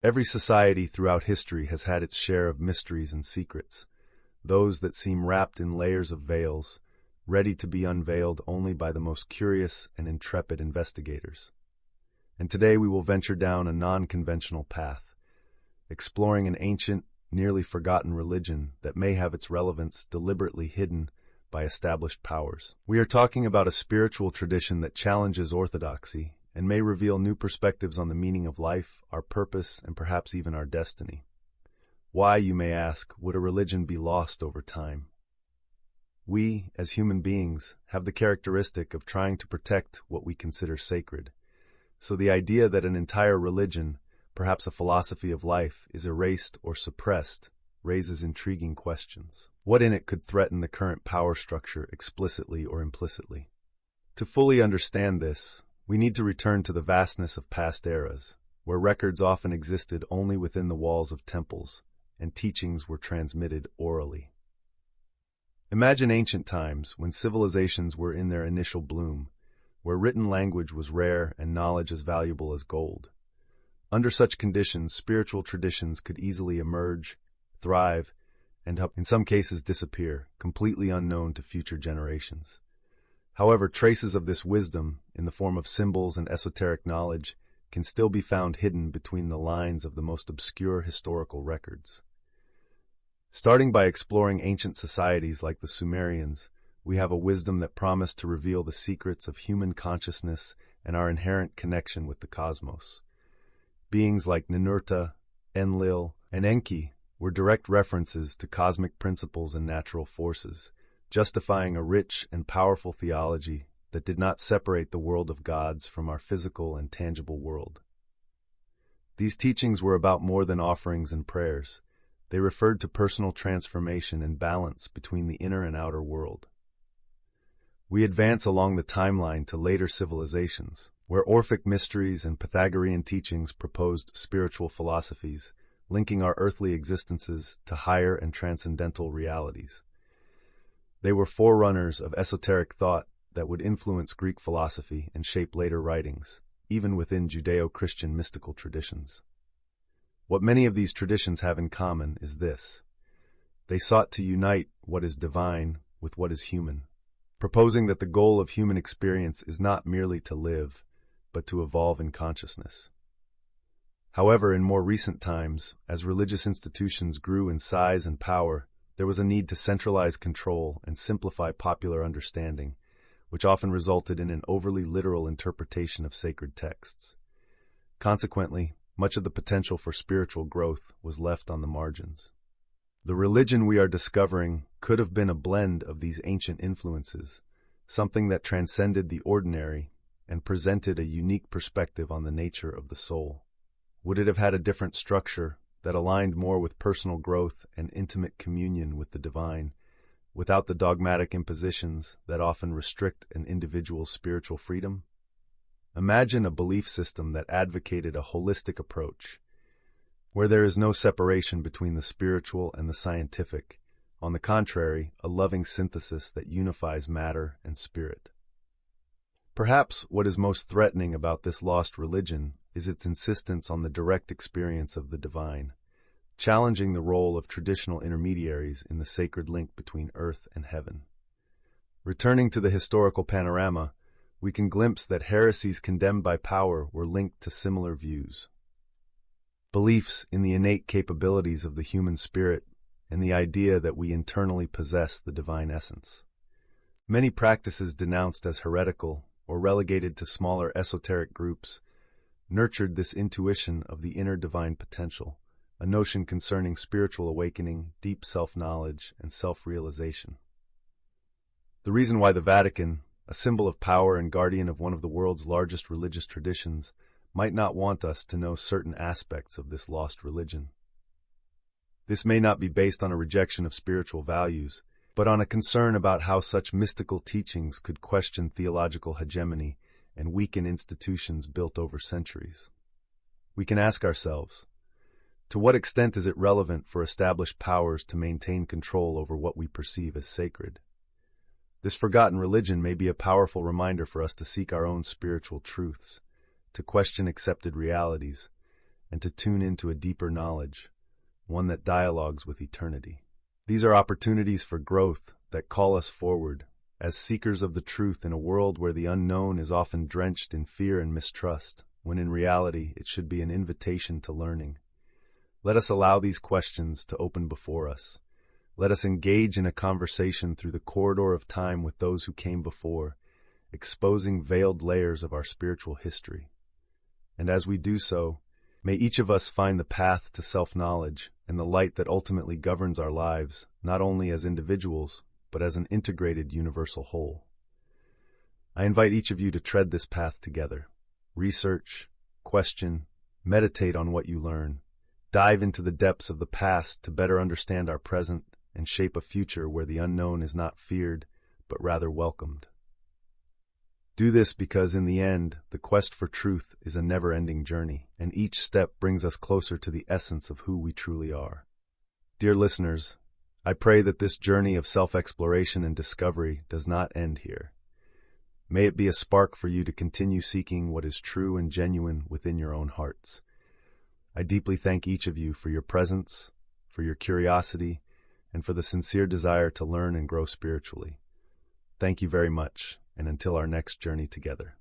Every society throughout history has had its share of mysteries and secrets, those that seem wrapped in layers of veils, ready to be unveiled only by the most curious and intrepid investigators. And today we will venture down a non-conventional path, exploring an ancient, nearly forgotten religion that may have its relevance deliberately hidden by established powers. We are talking about a spiritual tradition that challenges orthodoxy and may reveal new perspectives on the meaning of life, our purpose, and perhaps even our destiny. Why, you may ask, would a religion be lost over time? We, as human beings, have the characteristic of trying to protect what we consider sacred. So the idea that an entire religion, perhaps a philosophy of life, is erased or suppressed raises intriguing questions. What in it could threaten the current power structure explicitly or implicitly? To fully understand this, we need to return to the vastness of past eras, where records often existed only within the walls of temples, and teachings were transmitted orally. Imagine ancient times when civilizations were in their initial bloom, where written language was rare and knowledge as valuable as gold. Under such conditions, spiritual traditions could easily emerge, thrive, and in some cases disappear, completely unknown to future generations. However, traces of this wisdom, in the form of symbols and esoteric knowledge, can still be found hidden between the lines of the most obscure historical records. Starting by exploring ancient societies like the Sumerians, we have a wisdom that promised to reveal the secrets of human consciousness and our inherent connection with the cosmos. Beings like Ninurta, Enlil, and Enki were direct references to cosmic principles and natural forces, justifying a rich and powerful theology that did not separate the world of gods from our physical and tangible world. These teachings were about more than offerings and prayers. They referred to personal transformation and balance between the inner and outer world. We advance along the timeline to later civilizations, where Orphic mysteries and Pythagorean teachings proposed spiritual philosophies, linking our earthly existences to higher and transcendental realities. They were forerunners of esoteric thought that would influence Greek philosophy and shape later writings, even within Judeo-Christian mystical traditions. What many of these traditions have in common is this: they sought to unite what is divine with what is human, proposing that the goal of human experience is not merely to live, but to evolve in consciousness. However, in more recent times, as religious institutions grew in size and power, there was a need to centralize control and simplify popular understanding, which often resulted in an overly literal interpretation of sacred texts. Consequently, much of the potential for spiritual growth was left on the margins. The religion we are discovering could have been a blend of these ancient influences, something that transcended the ordinary and presented a unique perspective on the nature of the soul. Would it have had a different structure that aligned more with personal growth and intimate communion with the divine, without the dogmatic impositions that often restrict an individual's spiritual freedom? Imagine a belief system that advocated a holistic approach, where there is no separation between the spiritual and the scientific, on the contrary, a loving synthesis that unifies matter and spirit. Perhaps what is most threatening about this lost religion is its insistence on the direct experience of the divine, challenging the role of traditional intermediaries in the sacred link between earth and heaven. Returning to the historical panorama, we can glimpse that heresies condemned by power were linked to similar views. Beliefs in the innate capabilities of the human spirit and the idea that we internally possess the divine essence. Many practices denounced as heretical or relegated to smaller esoteric groups nurtured this intuition of the inner divine potential, a notion concerning spiritual awakening, deep self-knowledge, and self-realization. The reason why the Vatican, a symbol of power and guardian of one of the world's largest religious traditions, might not want us to know certain aspects of this lost religion. This may not be based on a rejection of spiritual values, but on a concern about how such mystical teachings could question theological hegemony and weaken institutions built over centuries. We can ask ourselves, to what extent is it relevant for established powers to maintain control over what we perceive as sacred? This forgotten religion may be a powerful reminder for us to seek our own spiritual truths, to question accepted realities, and to tune into a deeper knowledge, one that dialogues with eternity. These are opportunities for growth that call us forward, as seekers of the truth in a world where the unknown is often drenched in fear and mistrust, when in reality it should be an invitation to learning. Let us allow these questions to open before us. Let us engage in a conversation through the corridor of time with those who came before, exposing veiled layers of our spiritual history. And as we do so, may each of us find the path to self-knowledge and the light that ultimately governs our lives, not only as individuals, but as an integrated universal whole. I invite each of you to tread this path together. Research, question, meditate on what you learn. Dive into the depths of the past to better understand our present and shape a future where the unknown is not feared, but rather welcomed. Do this because in the end, the quest for truth is a never-ending journey, and each step brings us closer to the essence of who we truly are. Dear listeners, I pray that this journey of self-exploration and discovery does not end here. May it be a spark for you to continue seeking what is true and genuine within your own hearts. I deeply thank each of you for your presence, for your curiosity, and for the sincere desire to learn and grow spiritually. Thank you very much, and until our next journey together.